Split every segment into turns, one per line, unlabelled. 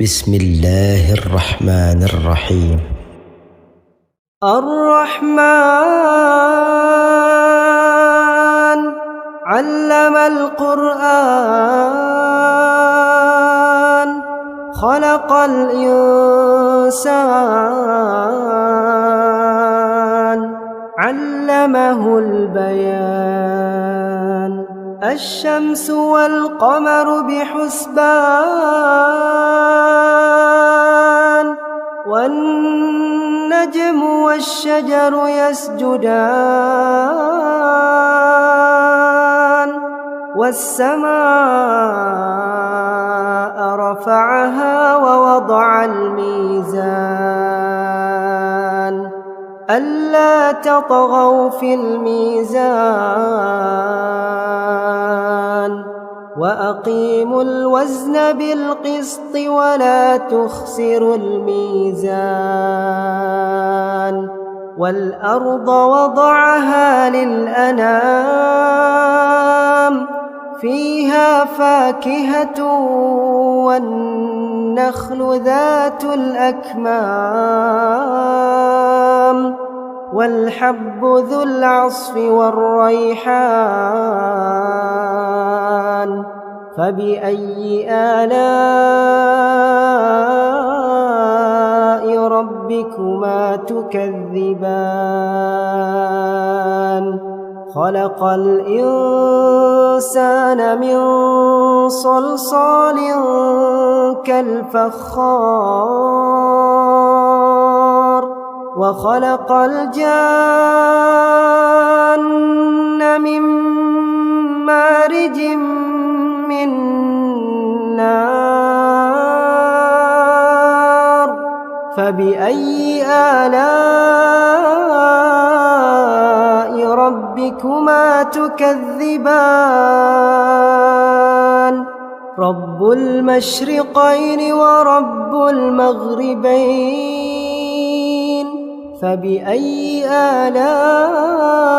بسم الله الرحمن الرحيم.
الرحمن علم القرآن خلق الإنسان علمه البيان الشمس والقمر بحسبان والنجم والشجر يسجدان والسماء رفعها ووضع الميزان ألا تطغوا في الميزان وأقيموا الوزن بالقسط ولا تخسروا الميزان والأرض وضعها للأنام فيها فاكهة والنخل ذات الأكمام والحب ذو العصف والريحان فبأي آلاء ربكما تكذبان خلق الإنسان من صلصال كالفخار وخلق الجان من مارج من نار فبأي آلاء ربكما تكذبان رب المشرقين ورب المغربين فبأي آلاء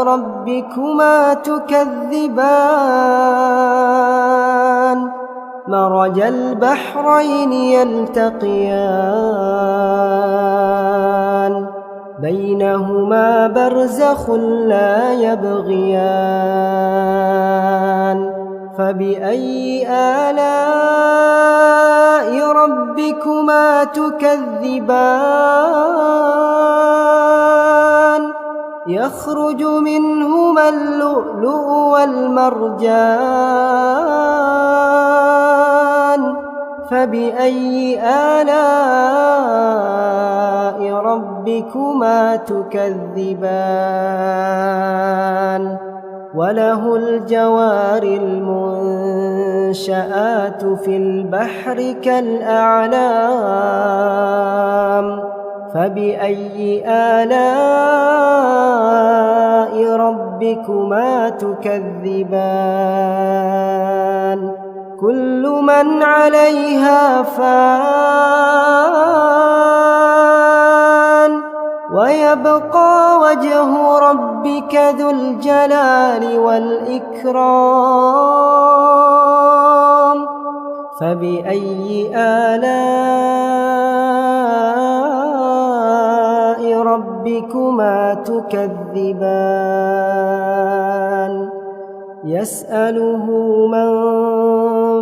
ربكما تكذبان مرج البحرين يلتقيان بينهما برزخ لا يبغيان فبأي آلاء ربكما تكذبان يخرج منهما اللؤلؤ والمرجان فبأي آلاء ربكما تكذبان وله الجوار المنشآت في البحر كالأعلام فبأي آلاء ربكما تكذبان كل من عليها فان ويبقى وجه ربك ذو الجلال والإكرام فبأي آلاء ربكما تكذبان يسأله من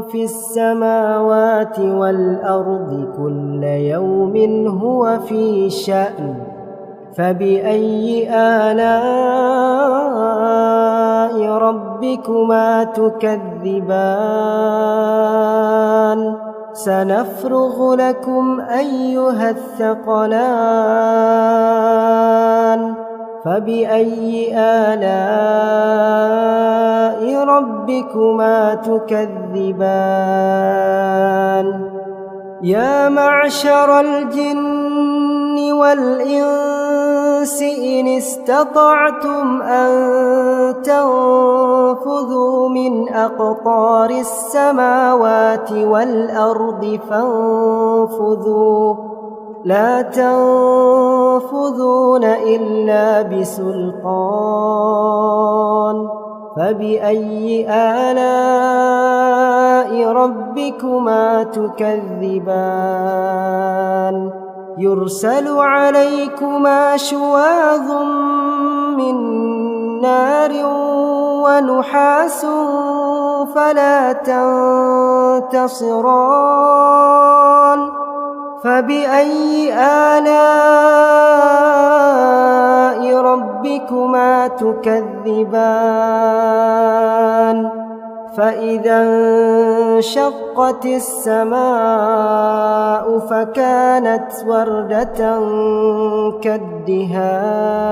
في السماوات والأرض كل يوم هو في شأن فبأي آلاء ربكما تكذبان سنفرغ لكم أيها الثقلان فبأي آلاء ربكما تكذبان يا معشر الجن والإنس إن استطعتم أن تنفذوا من أقطار السماوات والأرض فانفذوا لا تنفذون إلا بسلطان فبأي آلاء ربكما تكذبان يرسل عليكما شواظ من نار ونحاس فلا تنتصران فبأي آلاء ربكما تكذبان فإذا انشقت السماء فكانت وردة كالدهان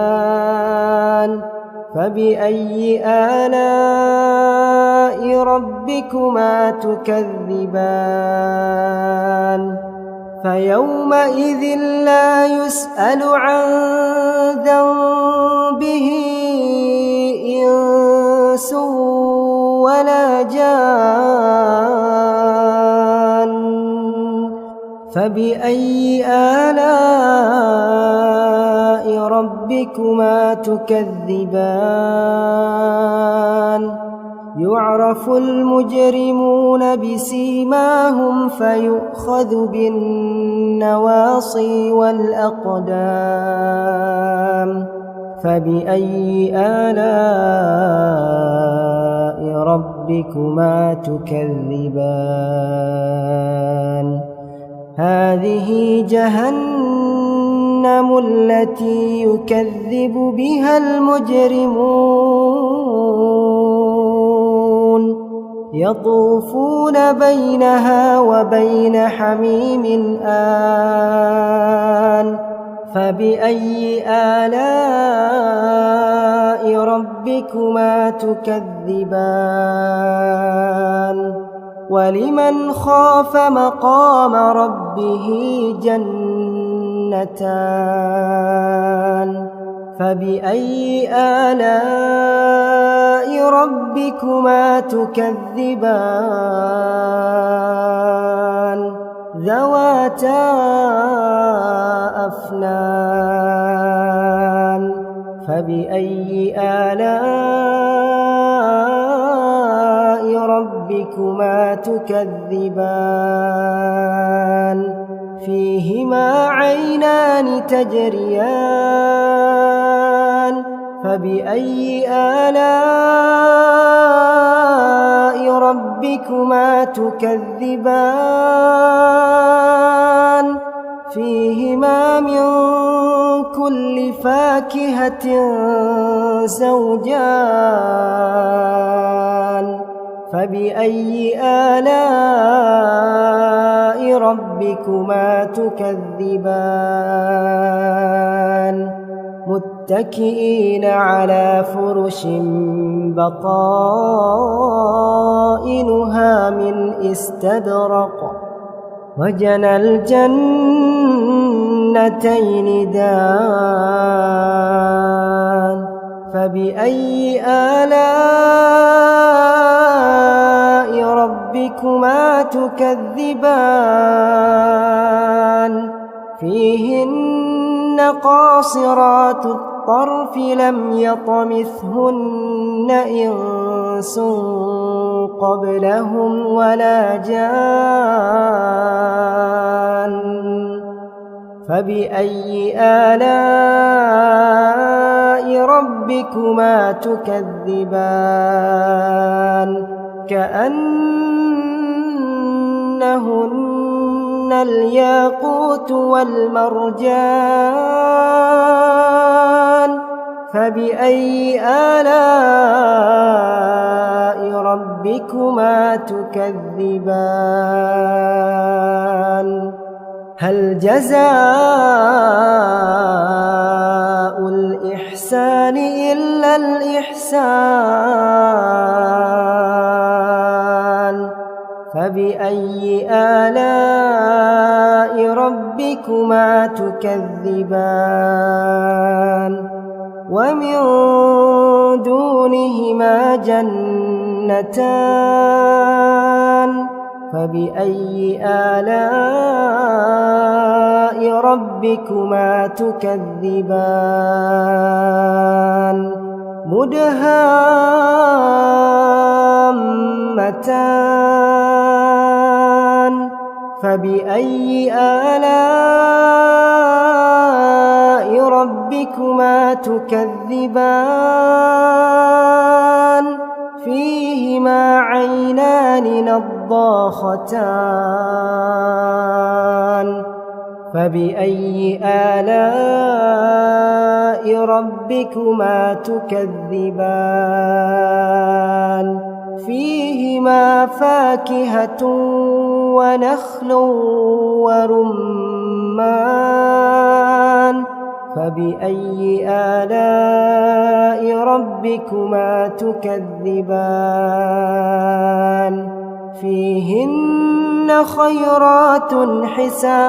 فبأي آلاء ربكما تكذبان فيومئذ لا يسأل عن ذنبه إنس ولا جان فبأي آلاء ربكما تكذبان يعرف المجرمون بسيماهم فيؤخذ بالنواصي والأقدام فبأي آلاء ربكما تكذبان هذه جهنم التي يكذب بها المجرمون يطوفون بينها وبين حميم آن فبأي آلاء ربكما تكذبان ولمن خاف مقام ربه جنتان فبأي آلاء ربكما تكذبان ذواتا أفنان فبأي آلاء ربكما تكذبان فيهما عينان تجريان فبأي آلاء ربكما تكذبان فيهما من كل فاكهة زوجان فبأي آلاء ربكما تكذبان متكئين على فرش بطائنها من استبرق وجنى الجنتين دان فبأي آلاء ربكما تكذبان فيهن قاصرات الطرف لم يطمثهن إنس قبلهم ولا جان فبأي آلاء ربكما تكذبان كأنهن الياقوت والمرجان فبأي آلاء ربكما تكذبان هل جزاء الإحسان إلا الإحسان فبأي آلاء ربكما تكذبان ومن دونهما جنتان فبأي آلاء ربكما تكذبان مدهامتان فبأي آلاء ربكما تكذبان فيهما عينان نضاختان فبأي آلاء ربكما تكذبان فيهما فاكهة ونخل ورمان فبأي آلاء ربكما تكذبان فيهن خيرات حسان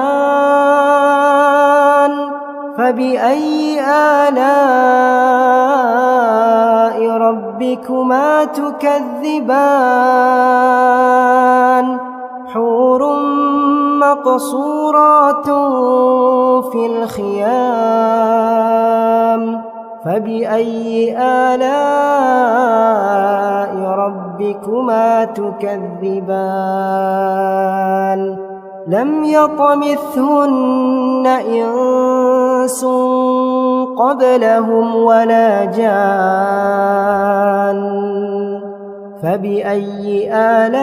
فبأي آلاء ربكما تكذبان حور مقصورات في الخيام فبأي آلاء ربكما تكذبان لم يطمثهن إنس قبلهم ولا جان فبأي آلاء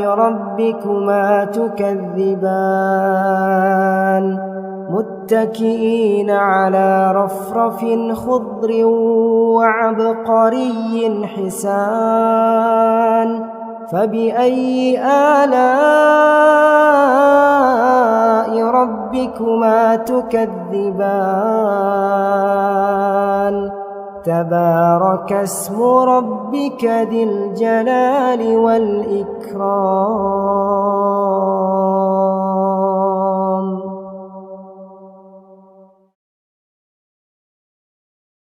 ربكما تكذبان متكئين على رفرف خضر وعبقري حسان فبأي آلاء ربكما تكذبان تبارك اسم ربك ذي الجلال والإكرام